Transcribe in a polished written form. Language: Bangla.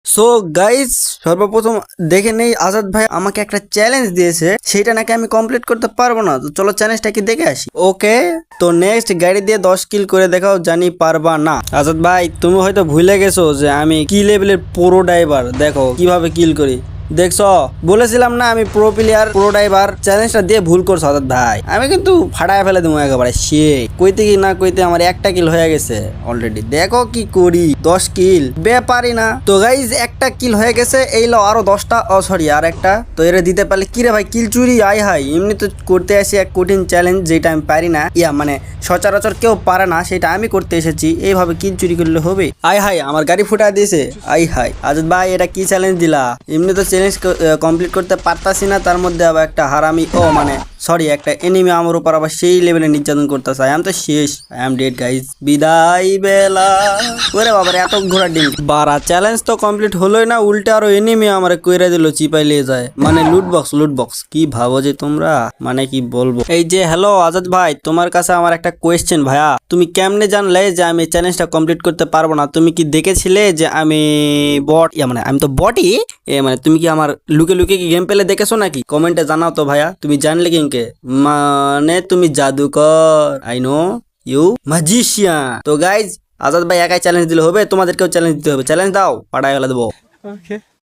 সো গাইস, সর্বপ্রথম দেখে নেই আজাদ ভাই আমাকে একটা চ্যালেঞ্জ দিয়েছে, সেটা নাকি আমি কমপ্লিট করতে পারবো না। তো চলো চ্যালেঞ্জটা কি দেখে আসি। ওকে, তো নেক্সট গাড়ি দিয়ে 10 কিল করে দেখাও, জানি পারবা না। আজাদ ভাই তুমি হয়তো ভুলে গেছো যে আমি কি লেভেলের প্রো ড্রাইভার, দেখো কিভাবে কিল করি। দেখছো, বলেছিলাম না আমি প্রো প্লেয়ার প্রো ড্রাইভার। চ্যালেঞ্জটা দিয়ে ভুল করছো আজাদ ভাই, আমি কিন্তু ফাটায় ফেলে দেবো একেবারে। সে কইতে কি না কইতে আমার একটা কিল হয়ে গেছে অলরেডি। দেখো কি করি, 10 কিল ব্যাপারই না। তো গাইজ একটা কিল হয়ে গেছে, এই লো আরো 10টা, সরি আর একটা। তো এরা দিতে পারলে কি রে ভাই, কিল চুরি আয় হাই। এমনি তো করতে আসি এক কঠিন চ্যালেঞ্জ, যেটা আমি পারি না, মানে সচরাচর কেউ পারে না, সেটা আমি করতে এসেছি। এইভাবে কিল চুরি করলে হবে? আয় হাই, আমার গাড়ি ফুটা দিয়েছে। আয় হাই আজাদ ভাই, এটা কি চ্যালেঞ্জ দিলা? এমনি তো চ্যালেঞ্জ কমপ্লিট করতে পারতাছি না, তার মধ্যে আবার একটা হারামি, মানে সরি একটা এনিমি আমার উপর আবার সেই লেভেলে নির্যাতন করতেছে। আই এম তো শেষ, আই এম ডেড গাইজ। বিদায় বেলা। ওরে বাবার এত ঘোড়া ডিম বারা, চ্যালেঞ্জ তো কমপ্লিট হলোই না, উল্টে আরো এনিমি আমার কইরা দিল, চিপাই লিয়ে যায়। মানে লুট বক্স কি ভাবো যে তোমরা, মানে কি বলবো। এই যে হ্যালো আজাদ ভাই, তোমার কাছে আমার একটা কোয়েশ্চেন ভাইয়া, তুমি কেমনে জানলে যে আমি চ্যালেঞ্জটা কমপ্লিট করতে পারবো না? তুমি কি দেখেছিলে যে আমি বট, মানে আমি তো বটই, মানে তুমি কি আমার লুকে লুকে কি গেম পেলে দেখেছো নাকি? কমেন্টে জানাও তো ভাইয়া, তুমি জানলে কিংকে, মানে তুমি জাদুকর। I know you magician. তো গাইজ, আজাদ ভাই একাই চ্যালেঞ্জ দিলে হবে? তোমাদেরকেও চ্যালেঞ্জ দিতে হবে। চ্যালেঞ্জ দাও, পাঠায় ফেলে দেবো।